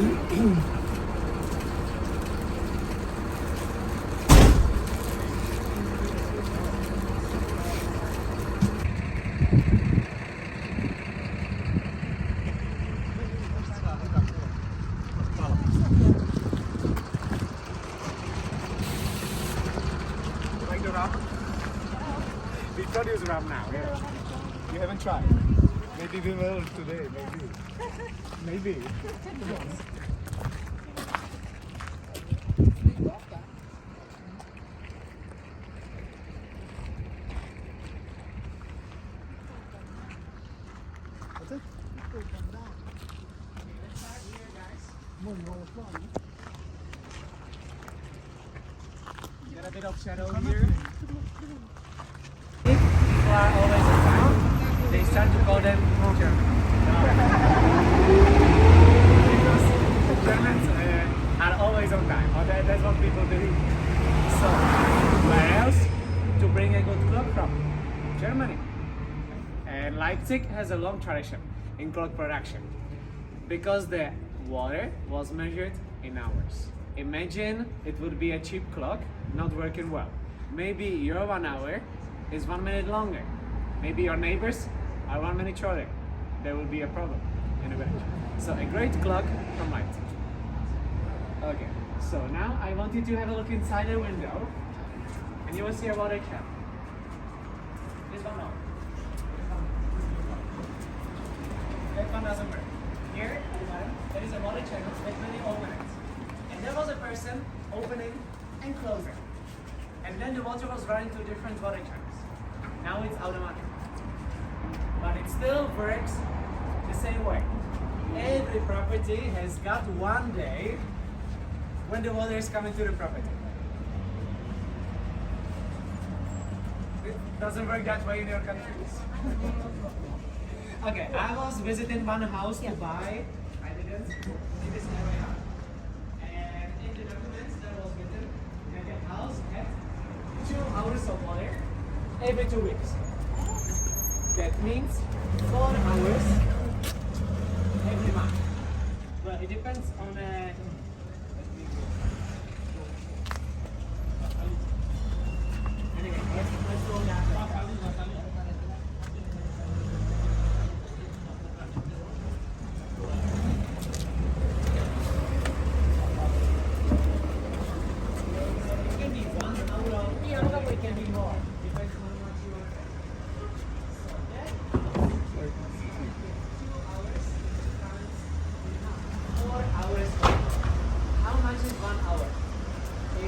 Like the rum? We produce rum now, yeah. You haven't tried? Maybe we will today, maybe. Maybe. What's it? Get a bit of shadow here. People are always around. They start to call them German. Because Germans are always on time. Or that's what people believe. So, where else to bring a good clock from? Germany. And Leipzig has a long tradition in clock production because the water was measured in hours. Imagine it would be a cheap clock not working well. Maybe your 1 hour is 1 minute longer. Maybe your neighbors are 1 minute shorter. There will be a problem in a village. So a great clock from Leipzig. Okay, so now I want you to have a look inside the window and you will see a water channel. This one no. That one doesn't work. Here at the bottom, there is a water channel that when you open it. And there was a person opening and closing. And then the water was running to different water channels. Now it's automatic. But it still works the same way. Every property has got one day when the water is coming to the property. It doesn't work that way in your countries. Okay, I was visiting one house to buy. I didn't. In this area. And in the documents that was written that the house had 2 hours of water every 2 weeks. That means 4 hours every month. Well, it depends on anyway, let's go down. It can be 1 hour, it can be more. Depends on what you want. So that 2 hours times 4 hours. How much is 1 hour?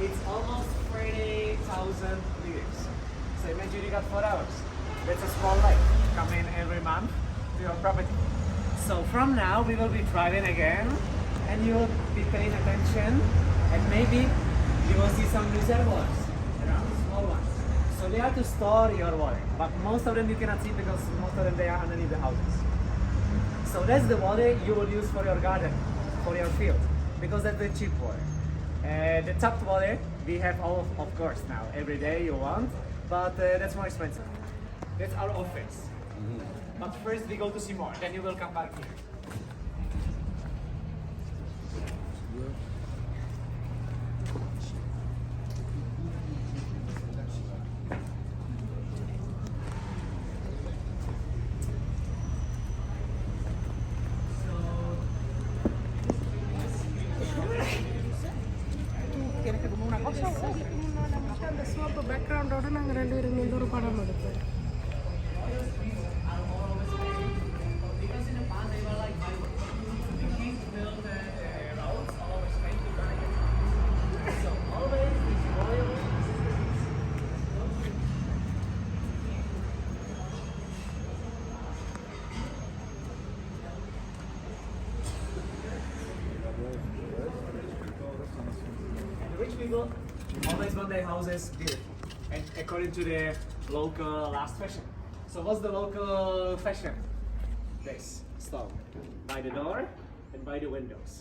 It's almost 30,000 liters. So imagine you got 4 hours. That's a small lake coming every month to your property. So from now we will be driving again and you will be paying attention and maybe you will see some reservoirs around, small ones. So they are to store your water, but most of them you cannot see because most of them they are underneath the houses. So that's the water you will use for your garden, for your field, because that's the cheap water. The tapped water we have all of course now every day you want, but that's more expensive. That's our office. But first we go to see more, then you will come back here. ബാക്ക്ഗ്രൗണ്ടോടെ ഞങ്ങൾ രണ്ടുപേരും നീണ്ട ഒരു പടം എടുത്തത്. Rich people always want their houses beautiful, and according to the local last fashion. So what's the local fashion? This stone by the door and by the windows.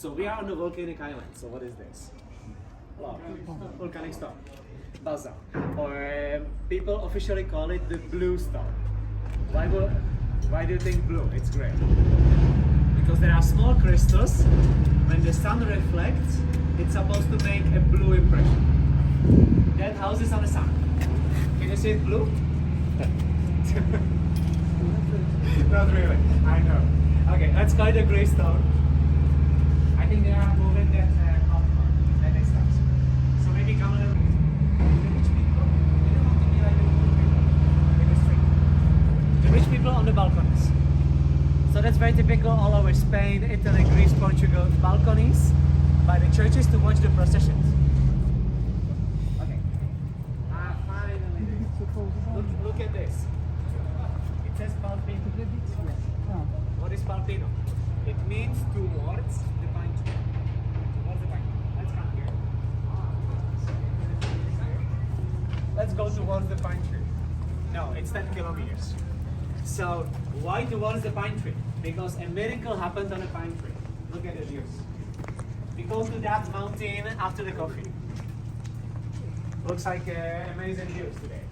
So we are on the volcanic island. So what is this? Lava. Volcanic stone, basalt, or people officially call it the blue stone. Why do you think blue? It's gray. because there are small crystals. When the sun reflects, it's supposed to make a blue impression. That house is on the sun. Can you see it blue? Not really, I know. Okay, let's go to the grey stone. I think they are moving that that next house. So maybe come on. The rich people, they don't want to be like the poor people in the street. The rich people on the balconies. So that's very typical all over Spain, Italy, Greece, Portugal. Balconies by the churches to watch the processions. Okay. Finally. Look at this. It says Palpino. What is Palpino? It means towards the pine tree. Towards the pine tree. Let's come here. Let's go towards the pine tree. No, it's 10 kilometers. So why towards the pine tree? Because a miracle happened on a pine tree. Look at the views. We go to that mountain after the coffee. Looks like amazing views today.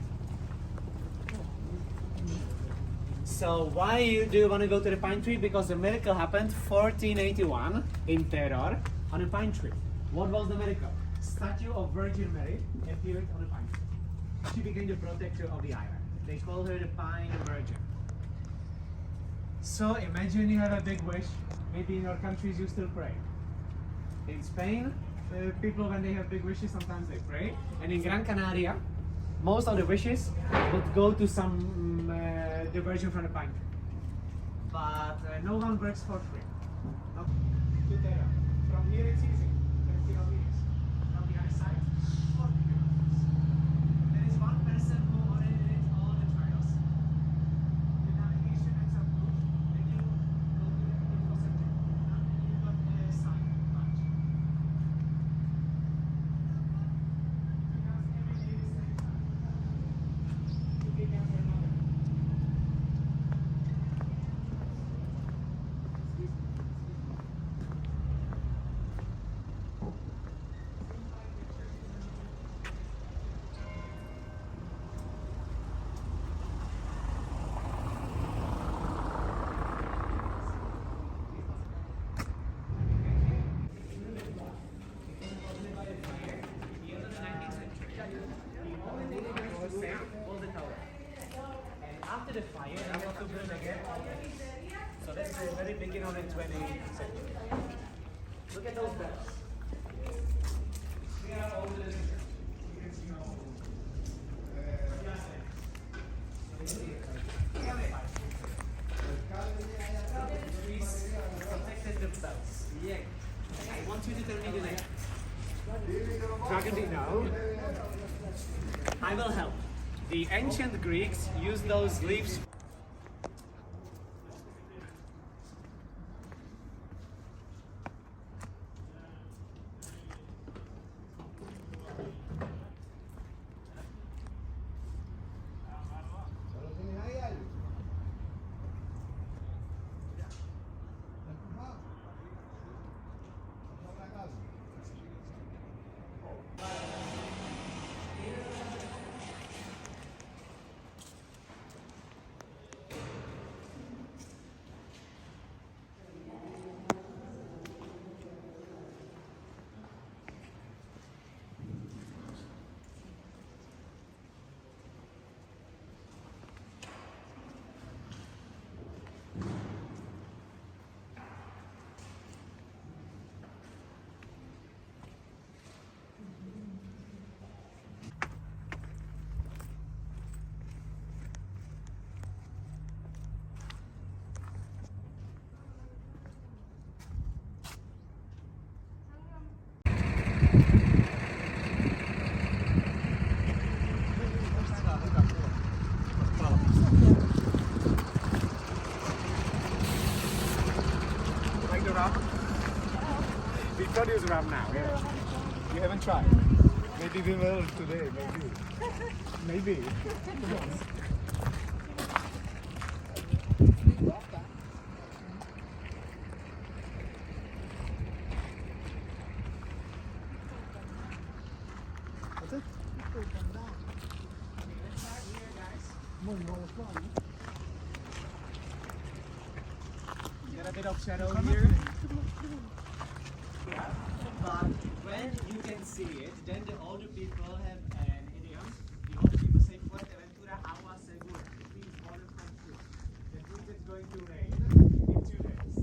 So why do you want to go to the pine tree? Because the miracle happened 1481 in Terror on a pine tree. What was the miracle? Statue of Virgin Mary appeared on a pine tree. She became the protector of the island. They call her the Pine Virgin. So imagine you have a big wish. Maybe in your countries you still pray. In Spain, the people when they have big wishes sometimes they pray. And in Gran Canaria, most of the wishes would go to some diversion from the pine tree. But no one works for free. Not to Terra. From here it's easy. 10 kilometers. From the other side, 40 kilometers. There is one person who already did all the trials. The navigation and some proof. Then you go to the infrastructure. And you got a sign. Bunch. Because every day is like to get down for another. After the fire, they want to build again. So that's the very beginning of the 20th century. Look at those bells. They are all the you can see all protected themselves. Yeah. I want you to tell me the name. Dragon, no. I will help. The ancient Greeks used those leaves. Like the ram? We could use ram now, yeah. You haven't tried? Maybe we will today, maybe. Maybe. What's it? Got a bit of shadow here. Yeah. But when you can see it, then the older people have an idiom. The older people say Fuerteventura agua segura. It means water from true. That means it's going to rain in 2 days.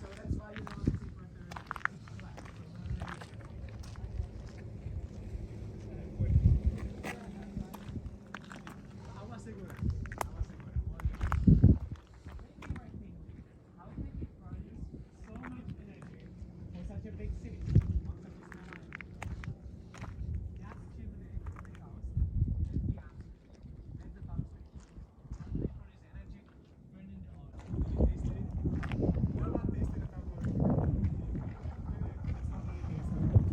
So that's why you don't see Fuerteventura. Agua segura. Agua segura. How can you produce so much energy for such a big city? On such a small island? Gas chimney in the house. That's the answer. That's the power station. How do they produce energy? Burning the oil. Did you taste it? You're not tasting it, don't worry. It's not really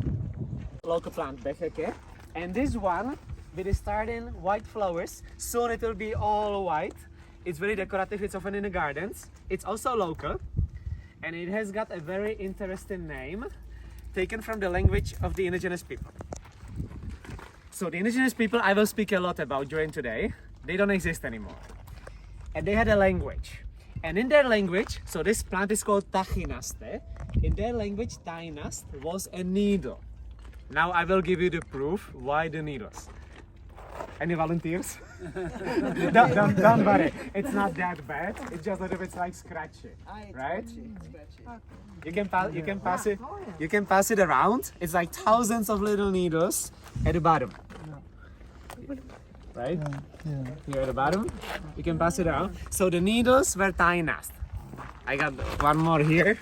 tasty. Local plant, Befeke. And this one, with the starting white flowers, soon it will be all white. It's very decorative, it's often in the gardens. It's also local. And it has got a very interesting name, taken from the language of the indigenous people. So the indigenous people I will speak a lot about during today. They don't exist anymore. And they had a language. And in their language, so this plant is called tajinaste. In their language, tainast was a needle. Now I will give you the proof why the needles. Any volunteers? don't worry, it's not that bad. It's just a little bit like scratchy, right? You can pass it around. It's like thousands of little needles at the bottom, right? Here at the bottom, you can pass it around. So the needles were tainast. I got one more here.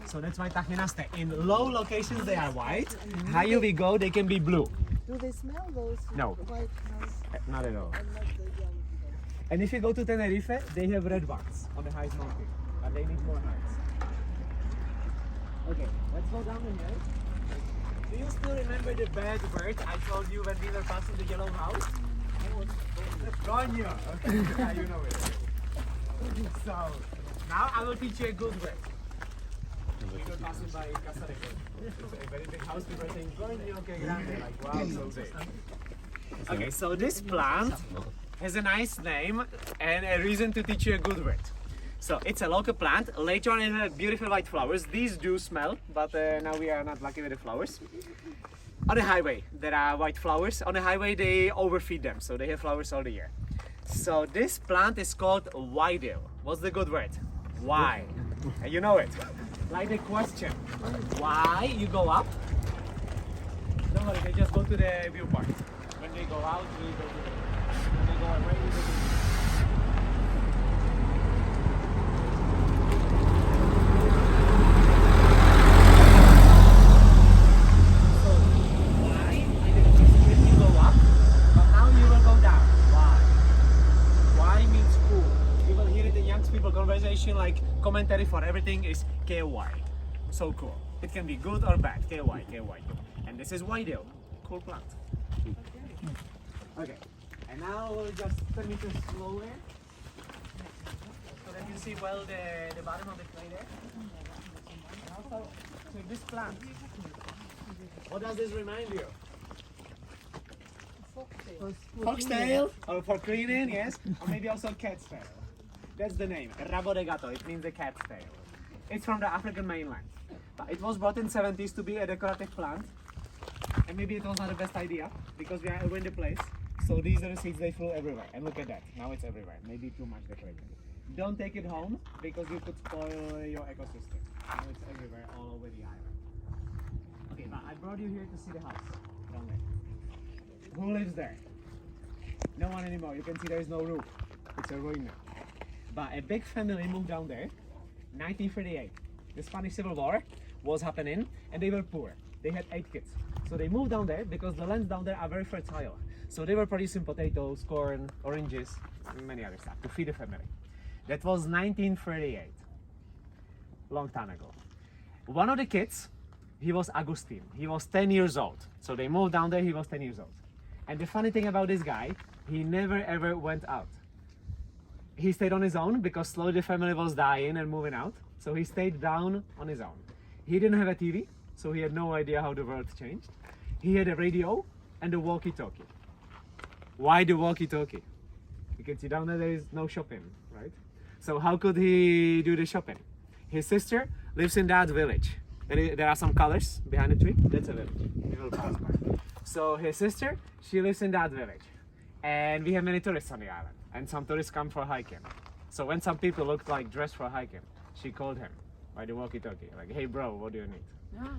So that's why tajinaste. In low locations they are white. Higher we go, they can be blue. Do they smell those No. white ones Not at all. and not the young ones? And if you go to Tenerife, they have red ones on the highest mountain, but they need more heights. Okay, let's go down the hill. Do you still remember the bad bird I told you when we were passing the yellow house? Coño! Okay, yeah, you know it. So, now I will teach you a good way. We were passing by Canaria. It's a very big house. We were saying, Coño, que grande, like wow, so big. Okay, so this plant has a nice name and a reason to teach you a good word. So it's a local plant. Later on it has beautiful white flowers. These do smell, but now we are not lucky with the flowers. On the highway there are white flowers. On the highway they overfeed them, so they have flowers all the year. So this plant is called whitetail. What's the good word? Why? And you know it. Like the question. Why you go up? Don't worry, they just go to the viewpoint. When they go out, we go to the when they go away, we go to the So, why? I did question you go up, but now you will go down. Why? Why means cool. You will hear it in young people conversation, like commentary for everything is KY. So cool. It can be good or bad. KY, KY. And this is whitetail. Cool plant. Okay. And now we'll just turn it slower so that you see well the bottom of the clay there. And also, so this plant, what does this remind you? Foxtail, or for cleaning, yes, or maybe also cat's tail. That's the name, rabo de gato, it means a cat's tail. It's from the African mainland. But it was brought in 70s to be a decorative plant. And maybe it was not the best idea, because we are in the place. So these are the seeds, they flew everywhere. And look at that, now it's everywhere. Maybe too much decorating. Don't take it home, because you could spoil your ecosystem. Now it's everywhere, all over the island. Okay, but I brought you here to see the house down there. Who lives there? No one anymore. You can see there is no roof. It's a ruin now. But a big family moved down there, 1938. The Spanish Civil War was happening, and they were poor. They had 8 kids. So they moved down there because the lands down there are very fertile. So they were producing potatoes, corn, oranges, and many other stuff to feed the family. That was 1938. Long time ago. One of the kids, he was Agustin. He was 10 years old. So they moved down there, he was 10 years old. And the funny thing about this guy, he never ever went out. He stayed on his own because slowly the family was dying and moving out. So he stayed down on his own. He didn't have a TV, so he had no idea how the world changed. He had a radio and a walkie-talkie. Why the walkie-talkie? You can see down there is no shopping, right? So how could he do the shopping? His sister lives in that village. There are some colors behind the tree. That's a village. We will pass by. So his sister, she lives in that village. And we have many tourists on the island. And some tourists come for hiking. So when some people looked like dressed for hiking, she called him by the walkie-talkie. Like, hey bro, what do you need?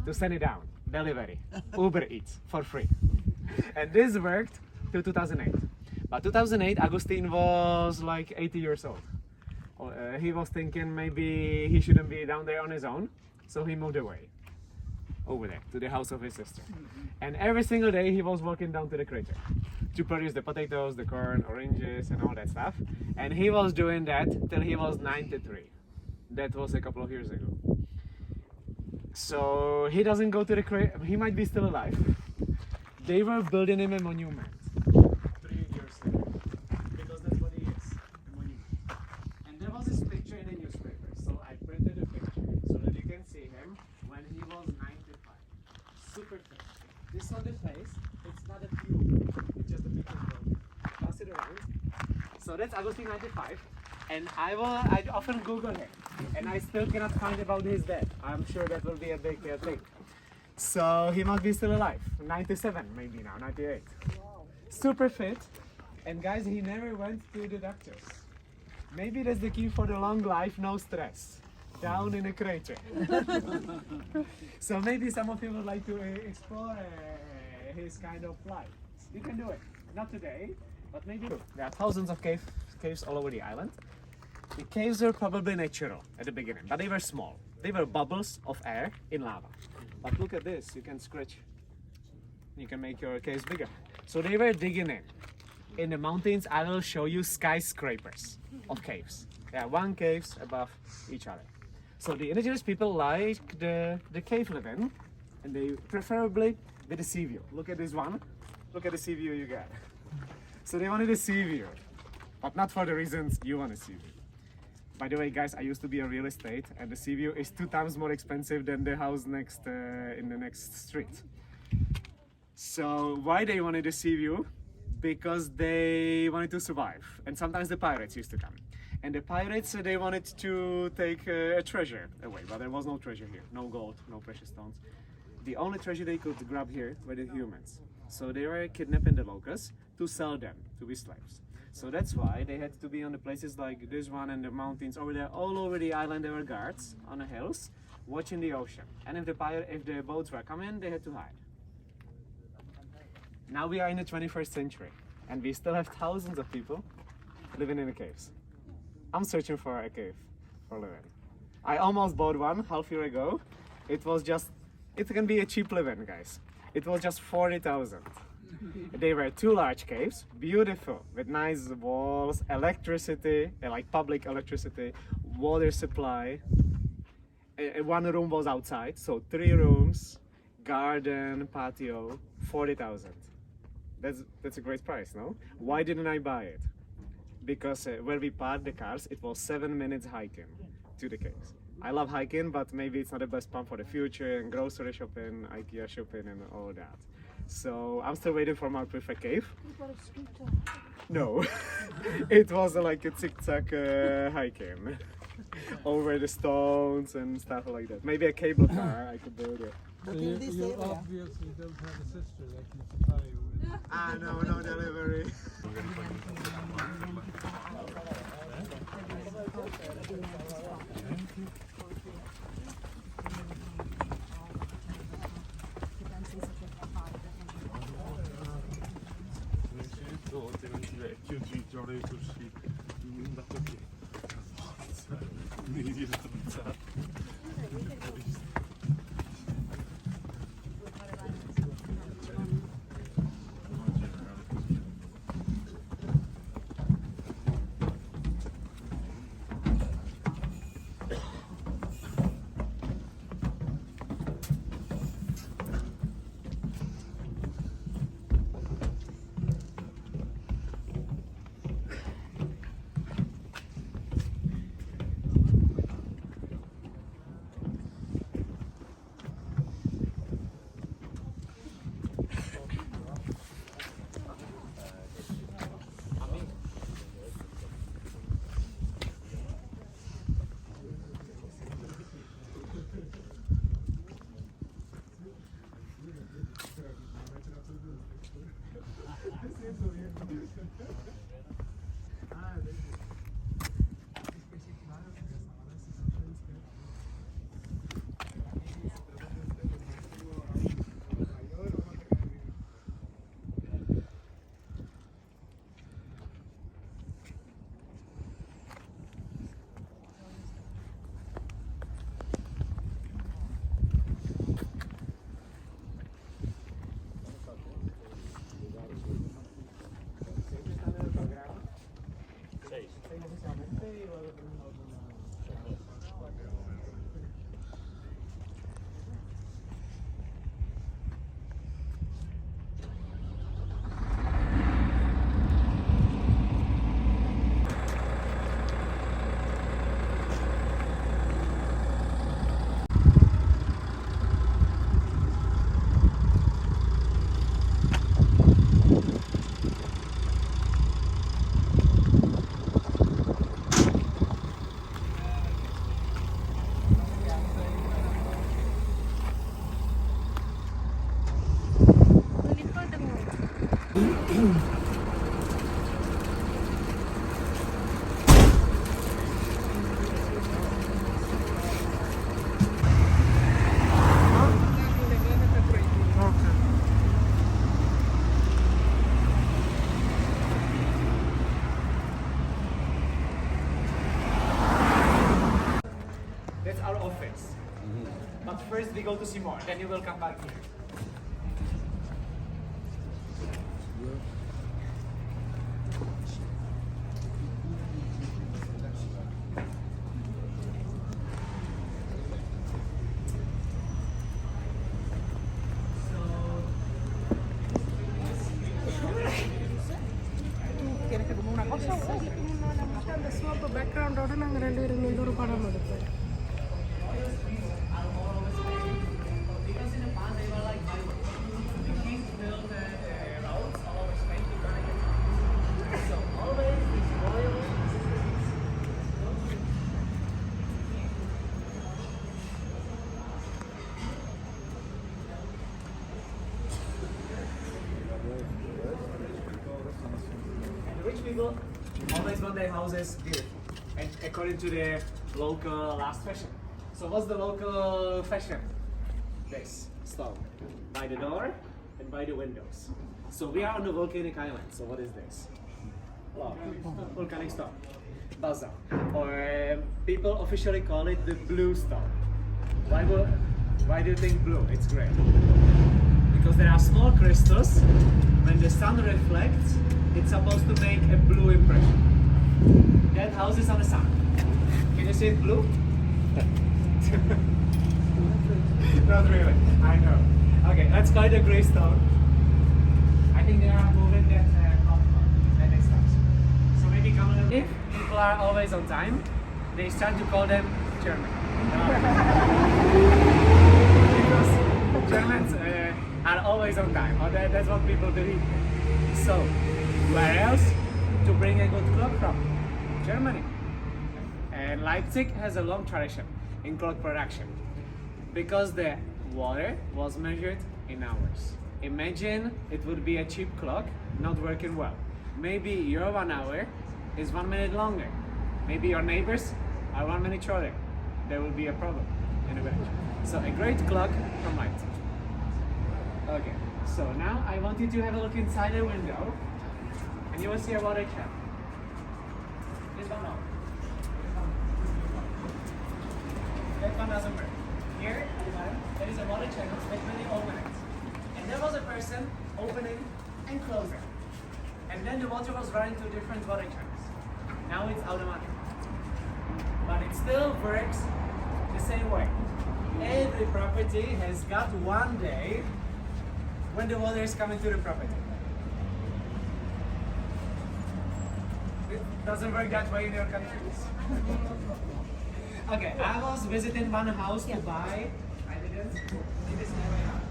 To send it down. Delivery. Uber Eats for free. And this worked till 2008. But 2008, Agustin was like 80 years old. He was thinking maybe he shouldn't be down there on his own. So he moved away. Over there, to the house of his sister. And every single day he was walking down to the crater to produce the potatoes, the corn, oranges, and all that stuff. And he was doing that till he was 93. That was a couple of years ago. So he doesn't go to the crater. He might be still alive. They were building him a monument 3 years later, because that's what he is, a monument. And there was this picture in the newspaper, so I printed a picture so that you can see him when he was 95. Super fit. This on the face, it's not a tube, it's just a picture. Pass it around. So that's Agustin 95, and I often Google him, and I still cannot find about his death. I'm sure that will be a big thing. So he must be still alive. 97 maybe now, 98. Wow. Super fit. And guys, he never went to the doctors. Maybe that's the key for the long life, no stress. Down in a crater. So maybe some of you would like to explore his kind of life. You can do it. Not today, but maybe. There are thousands of caves all over the island. The caves were probably natural at the beginning, but they were small. They were bubbles of air in lava. But look at this, you can scratch. You can make your caves bigger. So they were digging in. In the mountains, I will show you skyscrapers of caves. There are one caves above each other. So the indigenous people like the cave living, and they preferably with the sea view. Look at this one. Look at the sea view you get. So they wanted a sea view, but not for the reasons you want a sea view. By the way, guys, I used to be in real estate, and the sea view is 2 times more expensive than the house next in the next street. So why they wanted a sea view? Because they wanted to survive, and sometimes the pirates used to come. And the pirates, they wanted to take a treasure away, but there was no treasure here. No gold, no precious stones. The only treasure they could grab here were the humans. So they were kidnapping the locals to sell them to be slaves. So that's why they had to be on the places like this one and the mountains over there. All over the island there were guards on the hills watching the ocean. And if the boats were coming, they had to hide. Now we are in the 21st century, and we still have thousands of people living in the caves. I'm searching for a cave for living. I almost bought one half year ago. It can be a cheap living, guys. It was just 40,000. They were 2 large caves, beautiful, with nice walls, electricity, like public electricity, water supply. One room was outside, so 3 rooms, garden, patio, 40,000. That's a great price, no? Why didn't I buy it? Because where we parked the cars, it was 7 minutes hiking to the caves. I love hiking, but maybe it's not the best plan for the future, and grocery shopping, IKEA shopping, and all that. So I'm still waiting for my preferred cave. You got a scooter. No, it was like a zigzag hiking over the stones and stuff like that. Maybe a cable car I could build it. So in you, this you area. obviously don't have a sister that can supply you with. Ah, no delivery. Vecchio Gigio così da così mi viene stronzato. inoficialmente y luego tenemos alguna... That's our office. But first we go to see more, then you will come back here. அந்த சிவப்பு பேக்ரவுண்டோட நாங்கள் ரெண்டு பேரும் மீது ஒரு படம் எடுப்போம். Because in the past they were like highways. The king built roads all over Spain to connect. So always these royal and the rich people always want their houses beautiful and according to the local last fashion. So what's the local fashion? This stone by the door and by the windows. So we are on the volcanic island. So what is this? Lava. Volcanic stone. Basalt. Or people officially call it the blue stone. Why do you think blue? It's great. Because there are small crystals. When the sun reflects, it's supposed to make a blue impression. That house is on the sun. Can you see it blue? Not really. I know. Okay, let's call it a grey stone. I think they are moving that that next house. So maybe come on. If people are always on time, they start to call them German. Because Germans are always on time. Or that's what people believe. So, where else to bring a good clock from? Germany. And Leipzig has a long tradition in clock production because the water was measured in hours. Imagine it would be a cheap clock not working well. Maybe your 1 hour is 1 minute longer. Maybe your neighbors are 1 minute shorter. There will be a problem in a village. So a great clock from Leipzig. Okay, so now I want you to have a look inside the window and you will see a water tap. This one no. That one doesn't work. Here at the bottom, there is a water channel that when you open it. And there was a person opening and closing. And then the water was running to different water channels. Now it's automatic. But it still works the same way. Every property has got one day when the water is coming to the property. It doesn't work that way in your countries. Okay, I was visiting one house to buy. I didn't. It is my way out.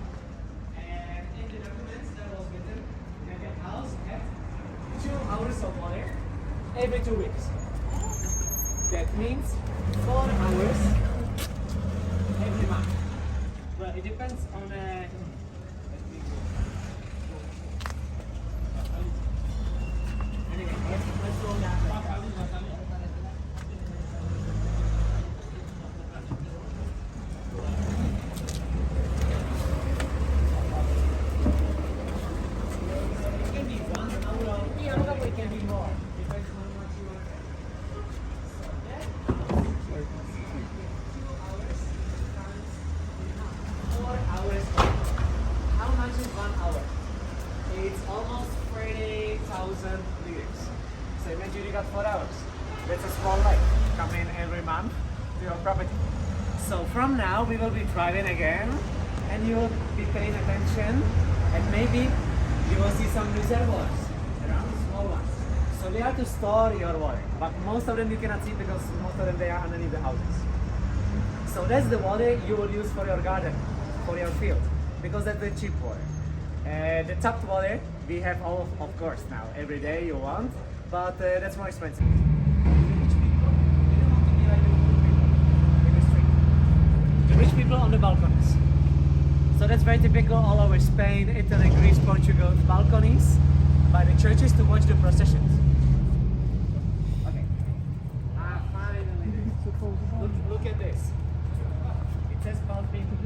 And in the documents that was written that the house had 2 hours of water every 2 weeks. That means 4 hours every month. Well, it depends on anyway, let's go down. It can be 1 hour, it can be more. Depends on what you want. So that 2 hours times 4 hours. That's a small lake. Come in every month to your property. So from now we will be driving again, and you will be paying attention, and maybe you will see some reservoirs around, small ones. So they are to store your water, but most of them you cannot see because most of them they are underneath the houses. So that's the water you will use for your garden, for your field, because that's the cheap water. The tapped water we have all of course now every day you want, but that's more expensive. Rich people, they don't want to be like the poor people in the street. The rich people on the balconies. So that's very typical all over Spain, Italy, Greece, Portugal. Balconies by the churches to watch the processions. Okay. Finally. Look at this. It says Palpino.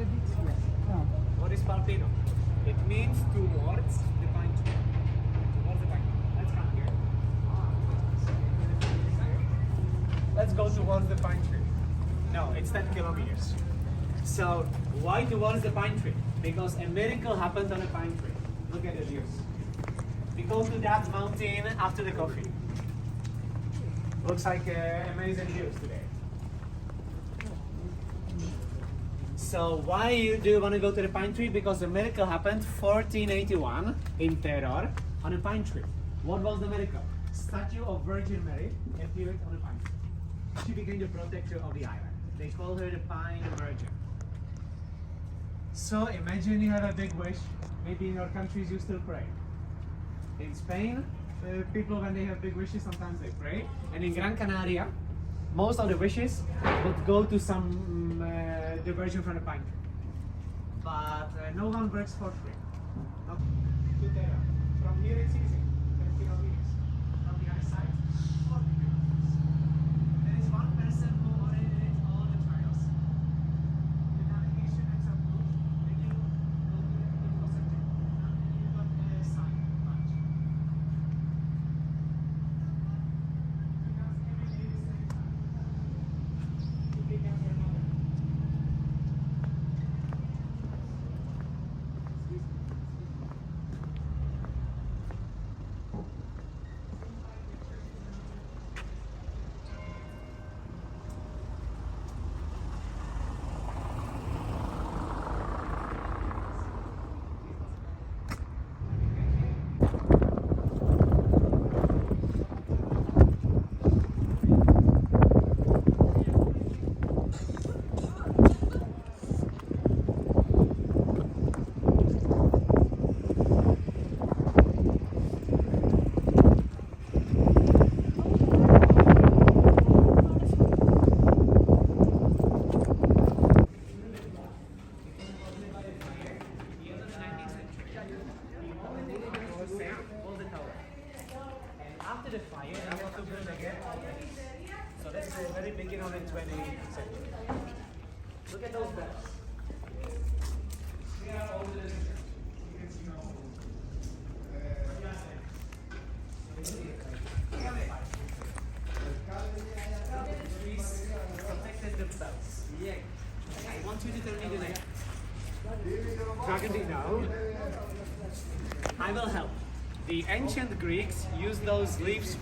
What is Palpino? It means towards the pine tree. Towards the pine tree. Let's come here. Let's go towards the pine tree. No, it's 10 kilometers. So why towards the pine tree? Because a miracle happened on a pine tree. Look at the views. We go to that mountain after the coffee. Looks like amazing views today. So why do you want to go to the pine tree? Because a miracle happened 1481 in Terror on a pine tree. What was the miracle? Statue of Virgin Mary appeared on a pine tree. She became the protector of the island. They call her the Pine Virgin. So imagine you have a big wish. Maybe in your countries you still pray. In Spain, people when they have big wishes sometimes they pray. And in Gran Canaria, most of the wishes would go to some the Virgin from the pine tree. But no one works for free. Not to Terra. From here it's easy. 10 kilometers. From the other side, 40 kilometers. There is one person who already did all the trials. The navigation and some proof. Then you go to the info center. And you got a sign badge. Because every day is the same. You pick up your number. After the fire, they want to build again all this. So that's the very beginning of the 20th century. Look at those bells. They are all the you can see all protected themselves. Yeah. I want you to tell me the name. Dragon now. I will help. The ancient Greeks used those leaves.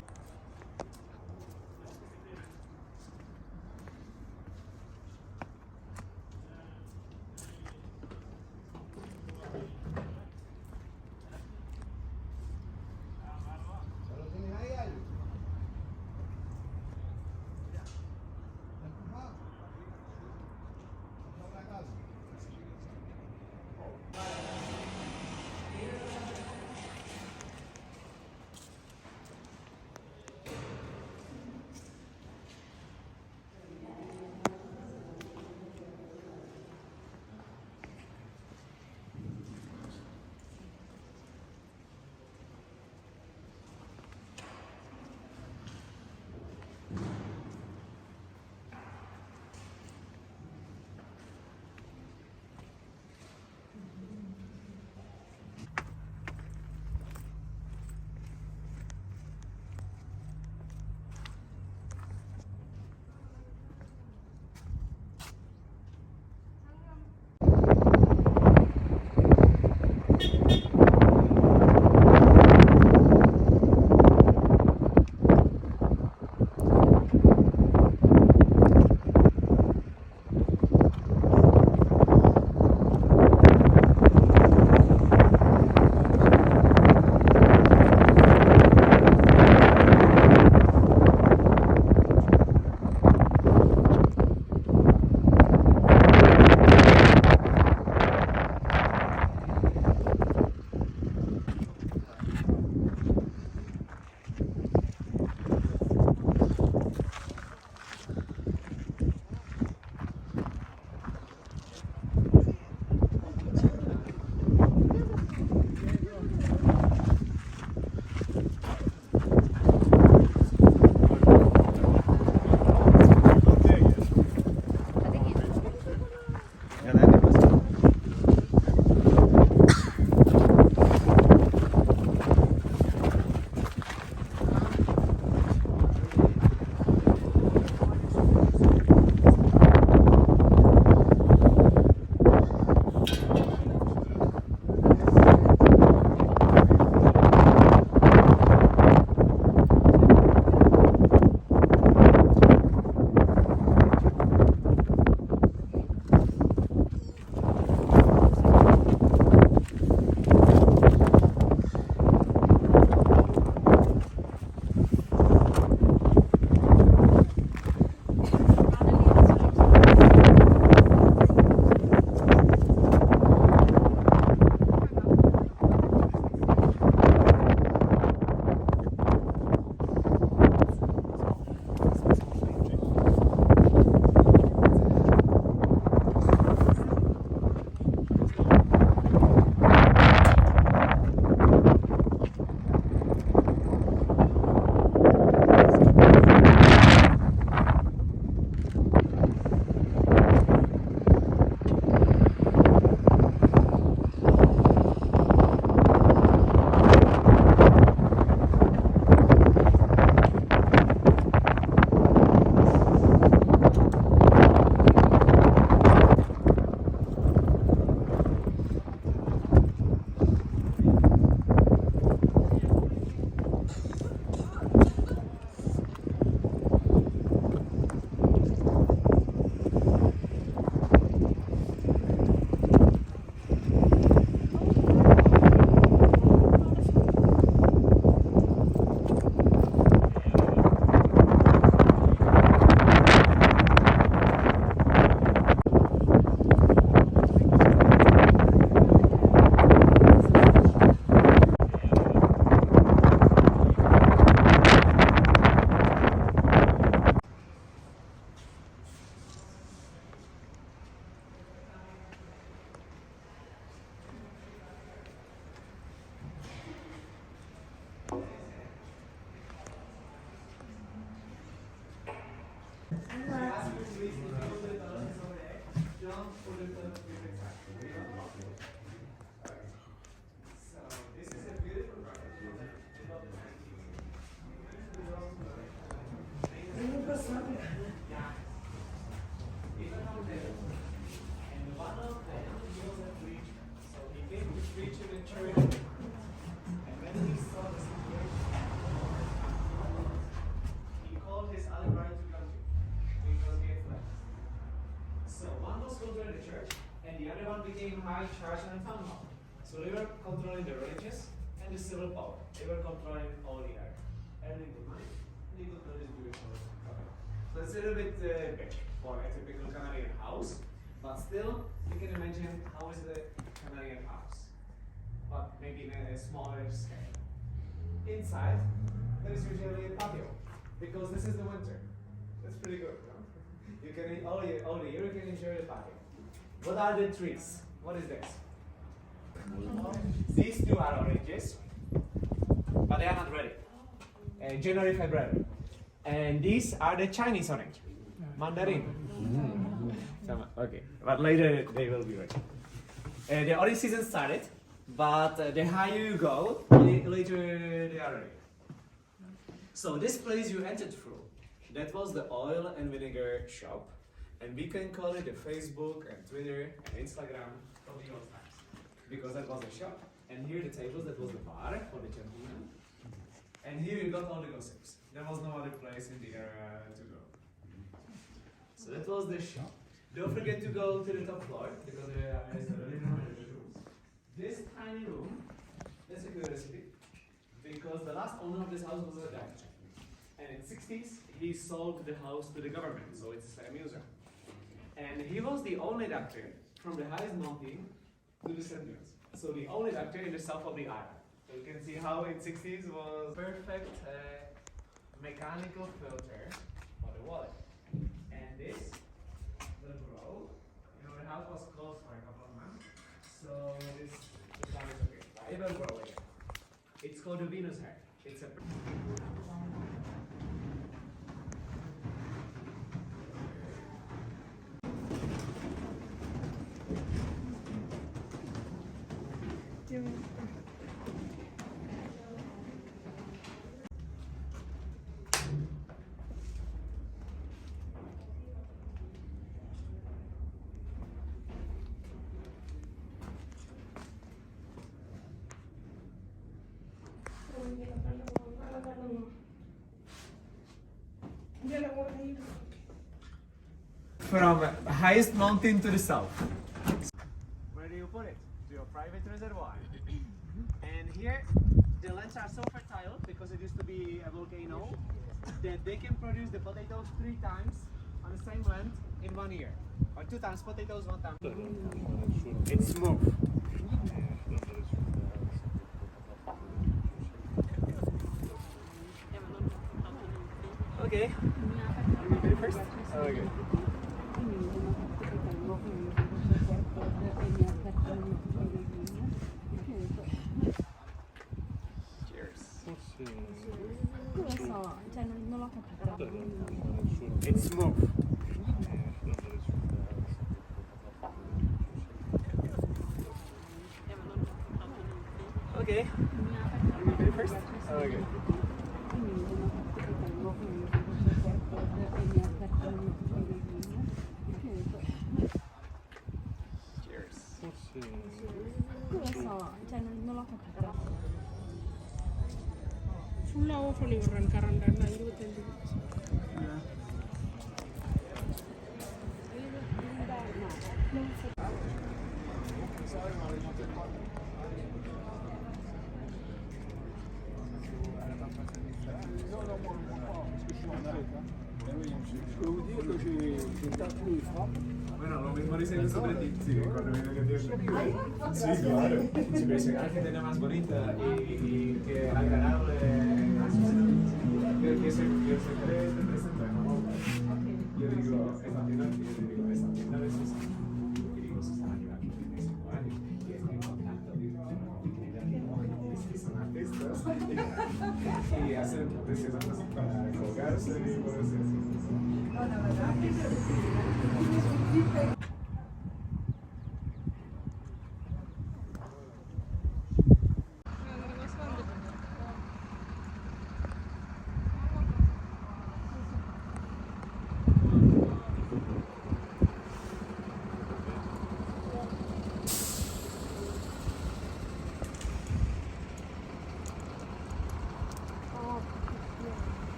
And one of them was a preacher. So he came to preach in the church. And when he saw the situation, he called his other brother to come to because he had left. So one was controlling the church, and the other one became high charge and town hall. So they were controlling the religious and the civil power. They were controlling all the area. Earning the money, and they control the Jewish power. Okay. So it's a little bit big for a typical Canarian house, but still, you can imagine how is the Canarian house, but maybe in a smaller scale. Inside, there is usually a patio, because this is the winter. That's pretty good, no? You can all the year you can enjoy the patio. What are the trees? What is this? These two are oranges, but they are not ready. January, February. And these are the Chinese orange, mandarin. Okay, but later they will be ready. The orange season started, but the higher you go, later they are ready. So this place you entered through, that was the oil and vinegar shop, and we can call it the Facebook and Twitter and Instagram of the old times, because that was the shop. And here the tables, that was the bar for the gentlemen. And here you got all the gossips. There was no other place in the area to go. So that was the shop. Don't forget to go to the top floor, because there is the living room and the rooms. This tiny room, that's a curiosity, because the last owner of this house was a doctor. And in the 60s, he sold the house to the government, so it's a museum. And he was the only doctor from the highest mountain to the Sentinels. So the only doctor in the south of the island. So you can see how in 60s was perfect mechanical filter for the water. And this will grow. You know, the house was closed for a couple of months. So this time is okay. But it will grow again. It's called the Venus hair. It's a from highest mountain to the south. Where do you put it? To your private reservoir. And here, the lands are so fertile because it used to be a volcano that they can produce the potatoes 3 times on the same land in 1 year. Or 2 times potatoes, 1 time. It's smooth. Okay. You will be first? Okay. Cheers. It's smooth. Okay. You will be first? Okay. Sulla ofoli vorrei carandare, io tendo. Bueno, lo mismo dicen sobre ti, sí, cuando viene que tienes. Sí, claro. Si me dicen Argentina más bonita y que agradable, que se cree te presenta, ¿no? Yo digo, es fascinante, yo digo, esta tienda de Susana. Y digo, Susana lleva aquí 35 años y es mi contacto, digo, que son artistas y hacen preciosas cosas para colgarse y por eso. No, la verdad que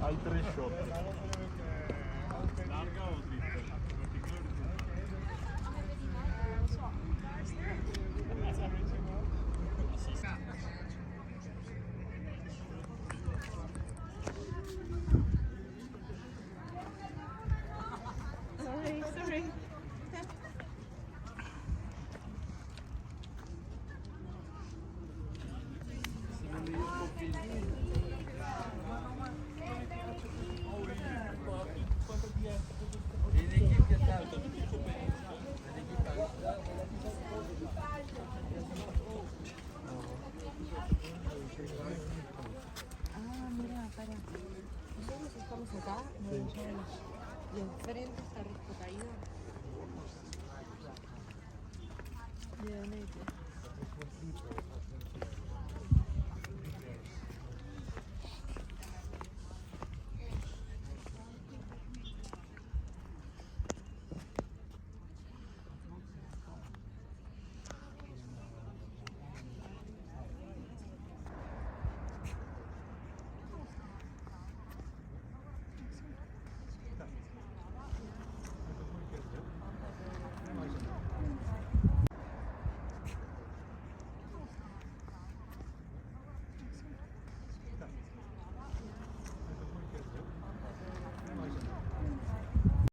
Hai 3 shot. Larga o dritta? Sorry. Ah, mira, para. Nosotros estamos acá, y enfrente está Risco Caído. Bien hecho.